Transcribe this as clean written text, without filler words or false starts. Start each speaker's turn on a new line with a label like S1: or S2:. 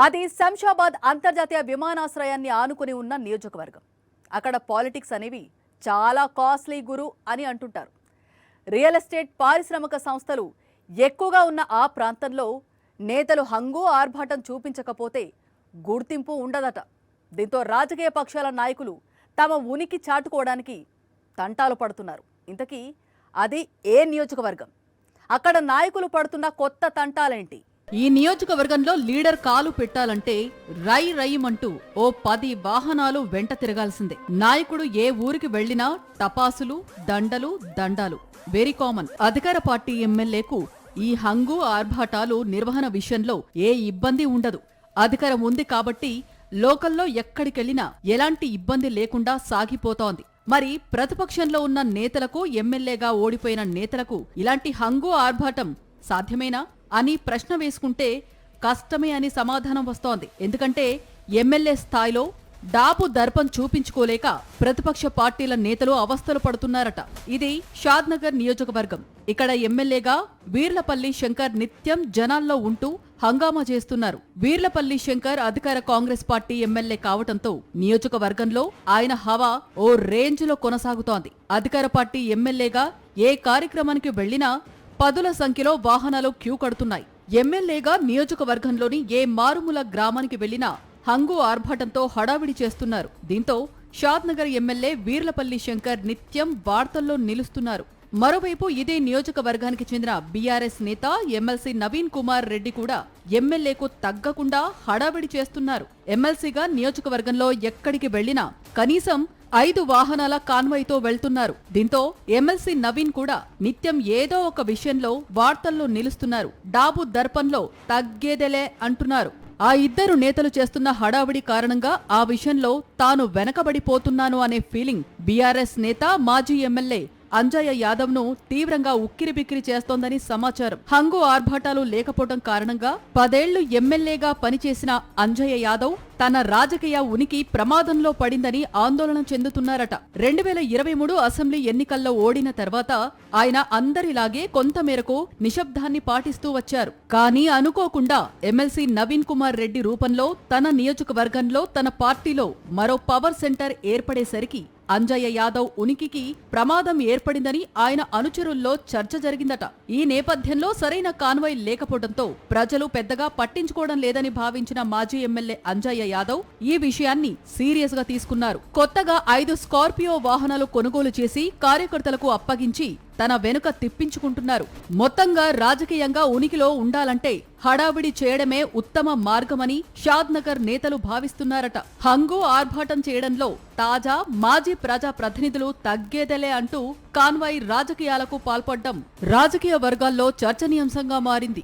S1: అది శంషాబాద్ అంతర్జాతీయ విమానాశ్రయాన్ని ఆనుకుని ఉన్న నియోజకవర్గం. అక్కడ పాలిటిక్స్ అనేవి చాలా కాస్ట్లీ గురు అని అంటుంటారు. రియల్ ఎస్టేట్ పారిశ్రామిక సంస్థలు ఎక్కువగా ఉన్న ఆ ప్రాంతంలో నేతలు హంగు ఆర్భాటం చూపించకపోతే గుర్తింపు ఉండదట. దీంతో రాజకీయ పక్షాల నాయకులు తమ ఉనికి చాటుకోవడానికి తంటాలు పడుతున్నారు. ఇంతకీ అది ఏ నియోజకవర్గం? అక్కడ నాయకులు పడుతున్న కొత్త తంటాలేంటి?
S2: ఈ నియోజకవర్గంలో లీడర్ కాలు పెట్టాలంటే రై రయ్యమంటూ ఓ 10 వాహనాలు వెంట తిరగాల్సిందే. నాయకుడు ఏ ఊరికి వెళ్లినా టపాసులు, దండలు, దండాలు వెరీ కామన్. అధికార పార్టీ ఎమ్మెల్యేకు ఈ హంగు ఆర్భాటాలు నిర్వహణ విషయంలో ఏ ఇబ్బంది ఉండదు. అధికారం ఉంది కాబట్టి లోకల్లో ఎక్కడికెళ్లినా ఎలాంటి ఇబ్బంది లేకుండా సాగిపోతోంది. మరి ప్రతిపక్షంలో ఉన్న నేతలకు, ఎమ్మెల్యేగా ఓడిపోయిన నేతలకు ఇలాంటి హంగు ఆర్భాటం సాధ్యమేనా అని ప్రశ్న వేసుకుంటే కష్టమే అని సమాధానం వస్తోంది. ఎందుకంటే ఎమ్మెల్యే స్థాయిలో డాబు దర్పం చూపించుకోలేక ప్రతిపక్ష పార్టీల నేతలు అవస్థలు పడుతున్నారట. ఇది షాద్నగర్ నియోజకవర్గం. ఇక్కడ ఎమ్మెల్యేగా వీర్లపల్లి శంకర్ నిత్యం జనాల్లో ఉంటూ హంగామా చేస్తున్నారు. వీర్లపల్లి శంకర్ అధికార కాంగ్రెస్ పార్టీ ఎమ్మెల్యే కావటంతో నియోజకవర్గంలో ఆయన హవా ఓ రేంజ్లో కొనసాగుతోంది. అధికార పార్టీ ఎమ్మెల్యేగా ఏ కార్యక్రమానికి వెళ్లినా పదుల సంఖ్యలో వాహనాలు క్యూ కడుతున్నాయి. ఎమ్మెల్యేగా నియోజకవర్గంలోని ఏ మారుమూల గ్రామానికి వెళ్లినా హంగు ఆర్భాటంతో హడావిడి చేస్తున్నారు. దీంతో షాద్నగర్ ఎమ్మెల్యే వీర్లపల్లి శంకర్ నిత్యం వార్తల్లో నిలుస్తున్నారు. మరోవైపు ఇదే నియోజకవర్గానికి చెందిన బీఆర్ఎస్ నేత ఎమ్మెల్సీ నవీన్ కుమార్ రెడ్డి కూడా ఎమ్మెల్యేకు తగ్గకుండా హడావిడి చేస్తున్నారు. ఎమ్మెల్సీగా నియోజకవర్గంలో ఎక్కడికి వెళ్లినా కనీసం 5 వాహనాల కాన్వాయ్తో వెళ్తున్నారు. దీంతో ఎమ్మెల్సీ నవీన్ కూడా నిత్యం ఏదో ఒక విషయంలో వార్తల్లో నిలుస్తున్నారు. డాబు దర్పంలో తగ్గేదెలే అంటున్నారు. ఆ ఇద్దరు నేతలు చేస్తున్న హడావిడి కారణంగా ఆ విషయంలో తాను వెనకబడిపోతున్నాను అనే ఫీలింగ్ బీఆర్ఎస్ నేత, మాజీ ఎమ్మెల్యే అంజయ్య యాదవ్ ను తీవ్రంగా ఉక్కిరిబిక్కిరి చేస్తోందని సమాచారం. హంగు ఆర్భాటాలు లేకపోవడం కారణంగా 10 ఏళ్లు ఎమ్మెల్యేగా పనిచేసిన అంజయ్య యాదవ్ తన రాజకీయ ఉనికి ప్రమాదంలో పడిందని ఆందోళన చెందుతున్నారట. 2023 అసెంబ్లీ ఎన్నికల్లో ఓడిన తర్వాత ఆయన అందరిలాగే కొంతమేరకు నిశ్శబ్దాన్ని పాటిస్తూ వచ్చారు. కానీ అనుకోకుండా ఎమ్మెల్సీ నవీన్ కుమార్ రెడ్డి రూపంలో తన నియోజకవర్గంలో, తన పార్టీలో మరో పవర్ సెంటర్ ఏర్పడేసరికి అంజయ్య యాదవ్ ఉనికికి ప్రమాదం ఏర్పడిందని ఆయన అనుచరుల్లో చర్చ జరిగిందట. ఈ నేపథ్యంలో సరైన కాన్వాయ్ లేకపోవడంతో ప్రజలు పెద్దగా పట్టించుకోవడం లేదని భావించిన మాజీ ఎమ్మెల్యే అంజయ్య యాదవ్ ఈ విషయాన్ని సీరియస్ గా తీసుకున్నారు. కొత్తగా 5 స్కార్పియో వాహనాలు కొనుగోలు చేసి కార్యకర్తలకు అప్పగించి తన వెనుక తిప్పించుకుంటున్నారు. మొత్తంగా రాజకీయంగా ఉనికిలో ఉండాలంటే హడావిడి చేయడమే ఉత్తమ మార్గమని షాద్నగర్ నేతలు భావిస్తున్నారట. హంగు ఆర్భాటం చేయడంలో తాజా, మాజీ ప్రజా ప్రతినిధులు తగ్గేదలే అంటూ కాన్వాయ్ రాజకీయాలకు పాల్పడ్డం రాజకీయ వర్గాల్లో చర్చనీయాంశంగా మారింది.